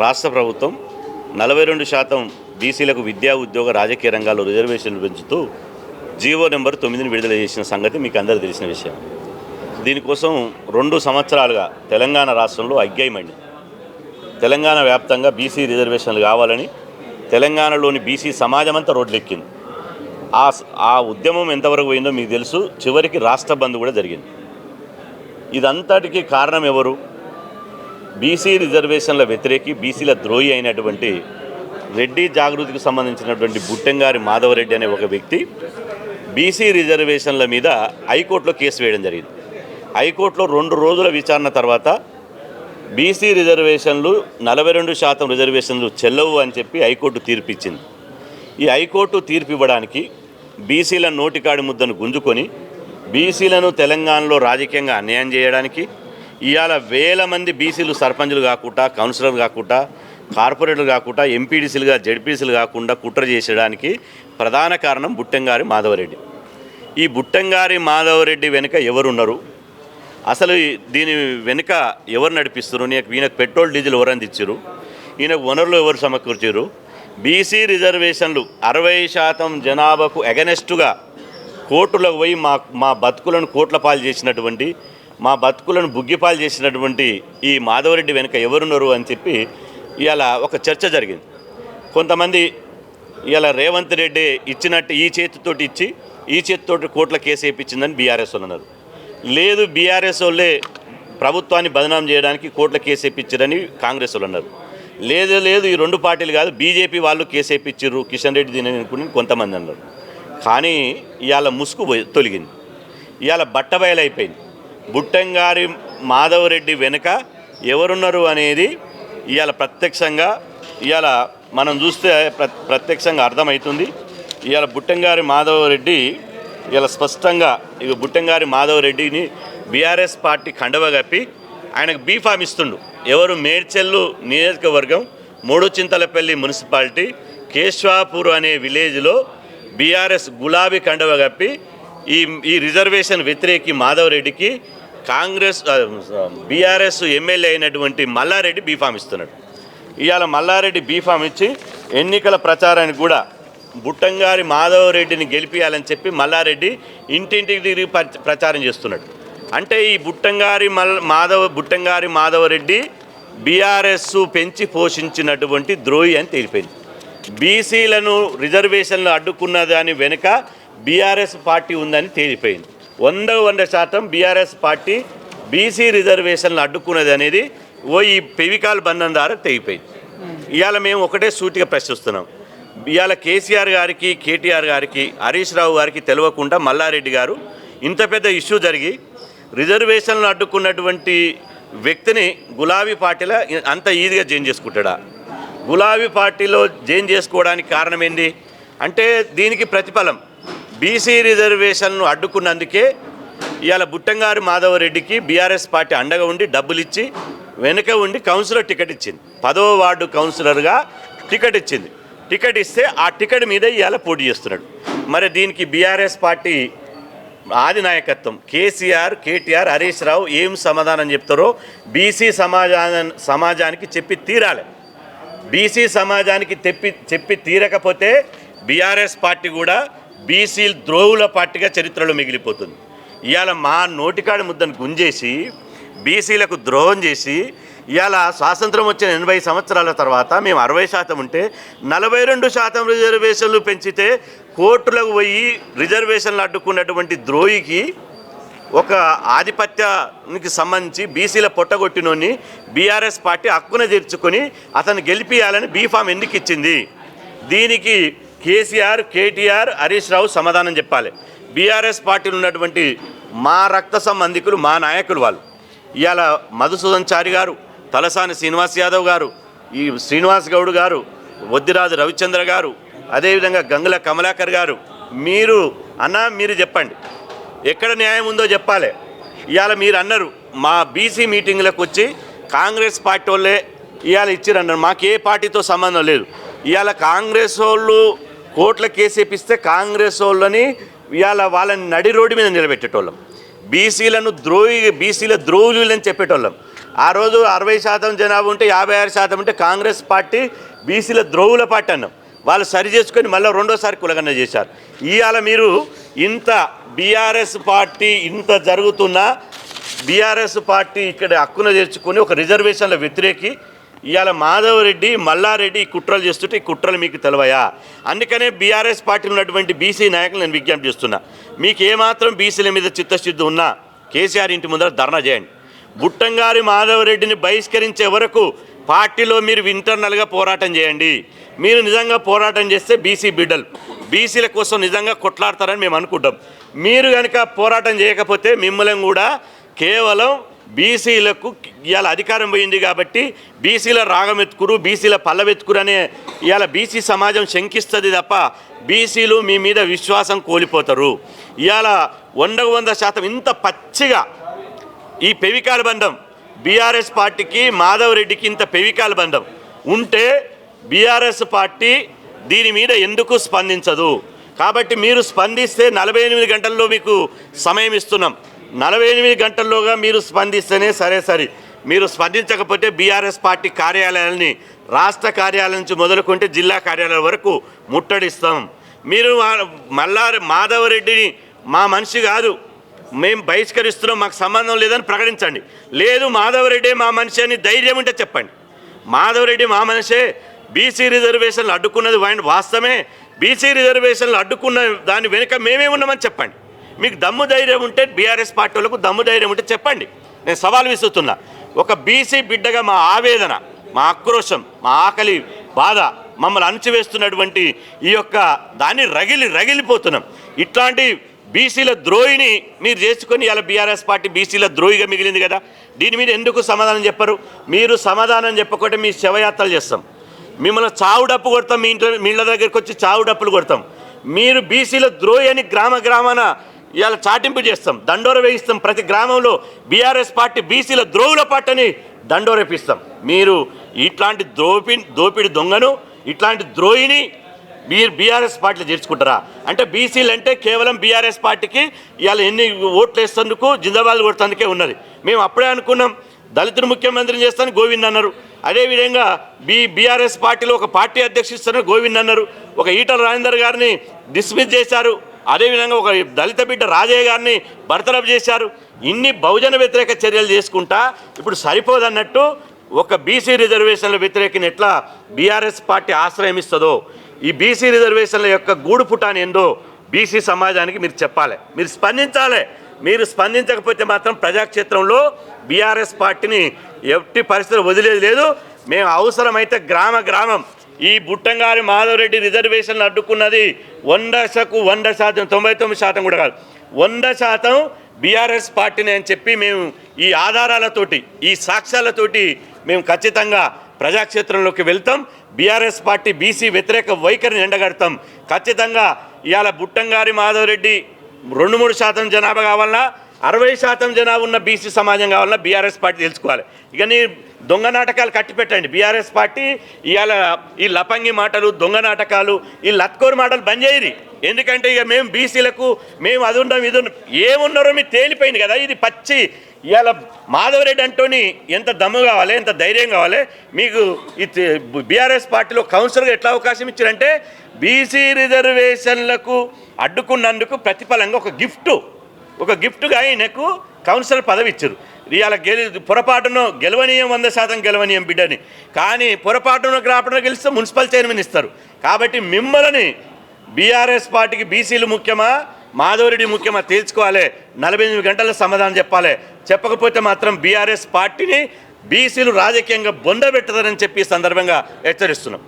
రాష్ట్ర ప్రభుత్వం 42% బీసీలకు విద్యా ఉద్యోగ రాజకీయ రంగాల్లో రిజర్వేషన్లు పెంచుతూ జీవో నెంబర్ 9ని విడుదల చేసిన సంగతి మీకు అందరూ తెలిసిన విషయం. దీనికోసం 2 సంవత్సరాలుగా తెలంగాణ రాష్ట్రంలో అగ్గైమండి. తెలంగాణ వ్యాప్తంగా బీసీ రిజర్వేషన్లు కావాలని తెలంగాణలోని బీసీ సమాజం అంతా రోడ్లెక్కింది. ఆ ఉద్యమం ఎంతవరకు పోయిందో మీకు తెలుసు. చివరికి రాష్ట్ర బంద్ కూడా జరిగింది. ఇదంతటికీ కారణం ఎవరు? బీసీ రిజర్వేషన్ల వ్యతిరేకి, బీసీల ద్రోహి అయినటువంటి రెడ్డి జాగృతికి సంబంధించినటువంటి బుట్టంగారి మాధవరెడ్డి అనే ఒక వ్యక్తి బీసీ రిజర్వేషన్ల మీద హైకోర్టులో కేసు వేయడం జరిగింది. హైకోర్టులో 2 రోజుల విచారణ తర్వాత బీసీ రిజర్వేషన్లు 42% రిజర్వేషన్లు చెల్లవు అని చెప్పి హైకోర్టు తీర్పు ఇచ్చింది. ఈ హైకోర్టు తీర్పు ఇవ్వడానికి బీసీల నోటికాడి ముద్దను గుంజుకొని బీసీలను తెలంగాణలో రాజకీయంగా అన్యాయం చేయడానికి, ఇవాళ వేల మంది బీసీలు సర్పంచులు కాకుండా, కౌన్సిలర్లు కాకుండా, కార్పొరేటర్లు కాకుండా, ఎంపీడీసీలుగా, జడ్పీసీలు కాకుండా కుట్ర చేసేయడానికి ప్రధాన కారణం బుట్టంగారి మాధవరెడ్డి. ఈ బుట్టంగారి మాధవరెడ్డి వెనుక ఎవరున్నారు? అసలు దీని వెనుక ఎవరు నడిపిస్తారు? ఈయనకు పెట్రోల్ డీజిల్ ఎవరు అందించారు? ఈయనకు వనరులు ఎవరు సమకూర్చారు? బీసీ రిజర్వేషన్లు 60% జనాభాకు ఎగనెస్టుగా కోర్టులకు పోయి మా బతుకులను కోట్ల పాలు చేసినటువంటి, మా బతుకులను బుగ్గిపాలు చేసినటువంటి ఈ మాధవరెడ్డి వెనుక ఎవరున్నారు అని చెప్పి ఇవాళ ఒక చర్చ జరిగింది. కొంతమంది ఇవాళ రేవంత్ రెడ్డి ఇచ్చినట్టు ఈ చేతితోటి ఇచ్చి ఈ చేతితోటి కోట్ల కేసు వేయించిందని బీఆర్ఎస్ వాళ్ళు అన్నారు. లేదు, బీఆర్ఎస్ వాళ్ళే ప్రభుత్వాన్ని బదనాం చేయడానికి కోట్ల కేసు వేయించారని కాంగ్రెస్ వాళ్ళు అన్నారు. లేదు ఈ 2 పార్టీలు కాదు, బీజేపీ వాళ్ళు కేసు వేయించారు కిషన్ రెడ్డి దీని అనుకుని కొంతమంది అన్నారు. కానీ ఇవాళ ముసుగు తొలగింది. ఇవాళ బట్టబయలైపోయింది. బుట్టంగారి మాధవరెడ్డి వెనుక ఎవరున్నారు అనేది ఇవాళ ప్రత్యక్షంగా ఇవాళ మనం చూస్తే ప్రత్యక్షంగా అర్థమవుతుంది. ఇవాళ బుట్టంగారి మాధవరెడ్డి ఇవాళ స్పష్టంగా బుట్టంగారి మాధవరెడ్డిని బీఆర్ఎస్ పార్టీ కండవ కప్పి ఆయనకు బీఫామ్ ఇస్తుండు. ఎవరు? మేడ్చెల్లు నియోజకవర్గం 3 చింతలపల్లి మున్సిపాలిటీ కేశవాపూర్ అనే విలేజ్లో బీఆర్ఎస్ గులాబీ కండవ కప్పి ఈ రిజర్వేషన్ వ్యతిరేకి మాధవరెడ్డికి కాంగ్రెస్ బీఆర్ఎస్ ఎమ్మెల్యే అయినటువంటి మల్లారెడ్డి బీఫామ్ ఇస్తున్నాడు. ఇవాళ మల్లారెడ్డి బీఫామ్ ఇచ్చి ఎన్నికల ప్రచారానికి కూడా బుట్టంగారి మాధవరెడ్డిని గెలిపించాలని చెప్పి మల్లారెడ్డి ఇంటింటికి తిరిగి ప్రచారం చేస్తున్నాడు. అంటే ఈ బుట్టంగారి మాధవరెడ్డి బీఆర్ఎస్ పెంచి పోషించినటువంటి ద్రోహి అని తెలిపింది. బీసీలను రిజర్వేషన్లు అడ్డుకున్న దాని వెనుక బీఆర్ఎస్ పార్టీ ఉందని తేలిపోయింది. 100% బీఆర్ఎస్ పార్టీ బీసీ రిజర్వేషన్లు అడ్డుకున్నది అనేది ఈ పెవికాల్ బంధం ద్వారా తెగిపోయింది. ఇవాళ మేము ఒకటే సూటిగా ప్రశ్నిస్తున్నాం. ఇవాళ కేసీఆర్ గారికి, కేటీఆర్ గారికి, హరీష్ రావు గారికి తెలియకుండా మల్లారెడ్డి గారు ఇంత పెద్ద ఇష్యూ జరిగి రిజర్వేషన్లు అడ్డుకున్నటువంటి వ్యక్తిని గులాబీ పార్టీలో అంత ఈజీగా జాయిన్ చేసుకుంటాడా? గులాబీ పార్టీలో జాయిన్ చేసుకోవడానికి కారణం ఏంటి అంటే దీనికి ప్రతిఫలం బీసీ రిజర్వేషన్ను అడ్డుకున్నందుకే ఇవాళ బుట్టంగారి మాధవరెడ్డికి బీఆర్ఎస్ పార్టీ అండగా ఉండి డబ్బులు ఇచ్చి వెనుక ఉండి కౌన్సిలర్ టికెట్ ఇచ్చింది. 10వ వార్డు కౌన్సిలర్గా టికెట్ ఇచ్చింది. టికెట్ ఇస్తే ఆ టికెట్ మీద ఇవాళ పోటీ చేస్తున్నాడు. మరి దీనికి బీఆర్ఎస్ పార్టీ ఆది నాయకత్వం కేసీఆర్, కేటీఆర్, హరీష్ రావు ఏం సమాధానం చెప్తారో బీసీ సమాజానికి చెప్పి తీరాలి. బీసీ సమాజానికి చెప్పి తీరకపోతే బీఆర్ఎస్ పార్టీ కూడా బీసీ ద్రోహుల పార్టీగా చరిత్రలో మిగిలిపోతుంది. ఇవాళ మా నోటికాడి ముద్దను గుంజేసి బీసీలకు ద్రోహం చేసి ఇవాళ స్వాతంత్రం వచ్చిన 80 సంవత్సరాల తర్వాత మేము 60% ఉంటే 42% రిజర్వేషన్లు పెంచితే కోర్టులకు పోయి రిజర్వేషన్లు అడ్డుకున్నటువంటి ద్రోహికి ఒక ఆధిపత్యానికి సంబంధించి బీసీల పొట్టగొట్టినోని బీఆర్ఎస్ పార్టీ హక్కున చేర్చుకొని అతను గెలిపియాలని బీఫామ్ ఎందుకు ఇచ్చింది? దీనికి కేసీఆర్, కేటీఆర్, హరీష్ రావు సమాధానం చెప్పాలి. బీఆర్ఎస్ పార్టీలో ఉన్నటువంటి మా రక్త సంబంధికులు, మా నాయకులు వాళ్ళు ఇవాళ మధుసూదన్ చారి గారు, తలసాని శ్రీనివాస్ యాదవ్ గారు, ఈ శ్రీనివాస్ గౌడ్ గారు, వద్దిరాజు రవిచంద్ర గారు, అదేవిధంగా గంగుల కమలాకర్ గారు, మీరు చెప్పండి ఎక్కడ న్యాయం ఉందో చెప్పాలి. ఇవాళ మీరు అన్నారు మా బీసీ మీటింగ్లకు వచ్చి కాంగ్రెస్ పార్టీ వాళ్ళే ఇవాళ ఇచ్చిరన్నారు. మాకు ఏ పార్టీతో సంబంధం లేదు. ఇవాళ కాంగ్రెస్ వాళ్ళు కోట్ల కేసు వేపిస్తే కాంగ్రెస్ వాళ్ళని ఇవాళ వాళ్ళని నడి రోడ్డు మీద నిలబెట్టేటోళ్ళం. బీసీల ద్రోహులని చెప్పేటోళ్ళం. ఆ రోజు 60% జనాభా ఉంటే 56% ఉంటే కాంగ్రెస్ పార్టీ బీసీల ద్రోవుల పార్టీ అన్నాం. వాళ్ళు సరి చేసుకొని మళ్ళీ రెండోసారి కులగన్న చేశారు. ఇవాళ మీరు ఇంత బీఆర్ఎస్ పార్టీ ఇంత జరుగుతున్నా బీఆర్ఎస్ పార్టీ ఇక్కడ హక్కున చేర్చుకొని ఒక రిజర్వేషన్ల వ్యతిరేకి ఇవాళ మాధవరెడ్డి మల్లారెడ్డి కుట్రలు చేస్తుంటే ఈ కుట్రలు మీకు తెలవయా? అందుకనే బీఆర్ఎస్ పార్టీ ఉన్నటువంటి బీసీ నాయకులు నేను విజ్ఞప్తి చేస్తున్నా, మీకు ఏమాత్రం బీసీల మీద చిత్తశుద్ధి ఉన్నా కేసీఆర్ ఇంటి ముందర ధర్నా చేయండి. బుట్టంగారి మాధవరెడ్డిని బహిష్కరించే వరకు పార్టీలో మీరు ఇంటర్నల్గా పోరాటం చేయండి. మీరు నిజంగా పోరాటం చేస్తే బీసీ బిడ్డలు బీసీల కోసం నిజంగా కొట్లాడతారని మేము అనుకుంటాం. మీరు కనుక పోరాటం చేయకపోతే మిమ్మల్ని కూడా కేవలం బీసీలకు ఇవాళ అధికారం పోయింది కాబట్టి బీసీల రాగమెత్తుకురు బీసీల పల్లవెత్తుకురు అనే ఇవాళ బీసీ సమాజం శంకిస్తుంది తప్ప బీసీలు మీ మీద విశ్వాసం కోల్పోతారు. ఇవాళ 100% ఇంత పచ్చిగా ఈ పెవికాల బంధం బీఆర్ఎస్ పార్టీకి మాధవరెడ్డికి ఇంత పెవికాల బంధం ఉంటే బీఆర్ఎస్ పార్టీ దీని మీద ఎందుకు స్పందించదు? కాబట్టి మీరు స్పందిస్తే 48 గంటల్లో మీకు సమయం ఇస్తున్నాం. 48 గంటల్లోగా మీరు స్పందిస్తేనే సరే. మీరు స్పందించకపోతే బీఆర్ఎస్ పార్టీ కార్యాలయాలని రాష్ట్ర కార్యాలయం నుంచి మొదలుకుంటే జిల్లా కార్యాలయం వరకు ముట్టడిస్తాం. మీరు మాధవరెడ్డిని మా మనిషి కాదు, మేము బహిష్కరిస్తున్నాం, మాకు సంబంధం లేదని ప్రకటించండి. లేదు మాధవరెడ్డి మా మనిషి అని ధైర్యం ఉంటే చెప్పండి. మాధవరెడ్డి మా మనిషే, బీసీ రిజర్వేషన్లు అడ్డుకున్నది వాస్తవమే, బీసీ రిజర్వేషన్లు అడ్డుకున్న దాని వెనుక మేమే ఉన్నామని చెప్పండి. మీకు దమ్ము ధైర్యం ఉంటే బీఆర్ఎస్ పార్టీ వాళ్ళకు దమ్ము ధైర్యం ఉంటే చెప్పండి. నేను సవాల్ విసురుతున్నా. ఒక బీసీ బిడ్డగా మా ఆవేదన, మా ఆక్రోశం, మా ఆకలి బాధ మమ్మల్ని అణచివేస్తున్నటువంటి ఈ యొక్క దాన్ని రగిలిపోతున్నాం. ఇట్లాంటి బీసీల ద్రోహిని మీరు చేసుకొని ఇలా బీఆర్ఎస్ పార్టీ బీసీల ద్రోహిగా మిగిలింది కదా. దీని మీద ఎందుకు సమాధానం చెప్పరు? మీరు సమాధానం చెప్పకుంటే మీ శవయాత్రలు చేస్తాం, మిమ్మల్ని చావు డప్పు కొడతాం, మీ ఇళ్ళ దగ్గరికి వచ్చి చావు డప్పులు కొడతాం. మీరు బీసీల ద్రోహి అని గ్రామాన ఇవాళ చాటింపు చేస్తాం, దండోర వేయిస్తాం. ప్రతి గ్రామంలో బీఆర్ఎస్ పార్టీ బీసీల ద్రోహుల పార్టీని దండోరేపిస్తాం. మీరు ఇట్లాంటి దోపిడి దొంగను, ఇట్లాంటి ద్రోహిని మీరు బీఆర్ఎస్ పార్టీలో చేర్చుకుంటారా? అంటే బీసీలు అంటే కేవలం బీఆర్ఎస్ పార్టీకి ఇవాళ ఎన్ని ఓట్లు వేస్తేందుకు జిందాబాద్ కొడుతందుకే ఉన్నది. మేము అప్పుడే అనుకున్నాం దళితులు ముఖ్యమంత్రిని చేస్తాను గోవింద్ అన్నారు. అదేవిధంగా బీఆర్ఎస్ పార్టీలో ఒక పార్టీ అధ్యక్షిస్తారని గోవింద్ అన్నారు. ఒక ఈటల రాజేందర్ గారిని డిస్మిస్ చేశారు. అదేవిధంగా ఒక దళిత బిడ్డ రాజయ్య గారిని బర్తరఫ్ చేశారు. ఇన్ని బహుజన వ్యతిరేక చర్యలు చేసుకుంటా ఇప్పుడు సరిపోదన్నట్టు ఒక బీసీ రిజర్వేషన్ల వ్యతిరేకని ఎట్లా బీఆర్ఎస్ పార్టీ ఆశ్రయం ఇస్తుందో, ఈ బీసీ రిజర్వేషన్ల యొక్క గూడు పుటాని ఏందో బీసీ సమాజానికి మీరు చెప్పాలి, మీరు స్పందించాలి. మీరు స్పందించకపోతే మాత్రం ప్రజాక్షేత్రంలో బీఆర్ఎస్ పార్టీని ఎట్టి పరిస్థితులు వదిలేది లేదు. మేము అవసరమైతే గ్రామం ఈ బుట్టంగారి మాధవరెడ్డి రిజర్వేషన్లు అడ్డుకున్నది 100%, 99% కూడా కాదు, 100% బీఆర్ఎస్ పార్టీని అని చెప్పి మేము ఈ ఆధారాలతోటి ఈ సాక్ష్యాలతోటి మేము ఖచ్చితంగా ప్రజాక్షేత్రంలోకి వెళ్తాం. బీఆర్ఎస్ పార్టీ బీసీ వ్యతిరేక వైఖరిని ఎండగడతాం. ఖచ్చితంగా ఇవాళ బుట్టంగారి మాధవరెడ్డి 2-3% జనాభా కావాలన్నా 60% జనాభా ఉన్న బీసీ సమాజం కావాలన్నా బీఆర్ఎస్ పార్టీ తెలుసుకోవాలి. ఇక నీ దొంగ నాటకాలు కట్టిపెట్టండి. బీఆర్ఎస్ పార్టీ ఇవాళ ఈ లపంగి మాటలు, దొంగ నాటకాలు, ఈ లత్కోరు మాటలు బంద్ చేయరు. ఎందుకంటే ఇక మేము బీసీలకు మేము అది ఉన్నాం ఇది ఏమున్నారో మీకు తేలిపోయింది కదా. ఇది పచ్చి ఇవాళ మాధవరెడ్డి అంటోని ఎంత దమ్ము కావాలి, ఎంత ధైర్యం కావాలి మీకు. ఈ బీఆర్ఎస్ పార్టీలో కౌన్సిలర్గా ఎట్లా అవకాశం ఇచ్చారంటే బీసీ రిజర్వేషన్లకు అడ్డుకున్నందుకు ప్రతిఫలంగా ఒక గిఫ్ట్గా ఆయనకు కౌన్సిలర్ పదవి ఇచ్చారు. ఇవాళ పొరపాటును గెలవనీయం 100% గెలవనీయం బిడ్డని, కానీ పొరపాటును గ్రాపణ గెలిస్తే మున్సిపల్ చైర్మన్ ఇస్తారు. కాబట్టి మిమ్మల్ని బీఆర్ఎస్ పార్టీకి బీసీలు ముఖ్యమా మాధవరెడ్డి ముఖ్యమా తేల్చుకోవాలి. 48 గంటల సమాధానం చెప్పాలి. చెప్పకపోతే మాత్రం బీఆర్ఎస్ పార్టీని బీసీలు రాజకీయంగా బొందబెట్టదని చెప్పి సందర్భంగా హెచ్చరిస్తున్నాం.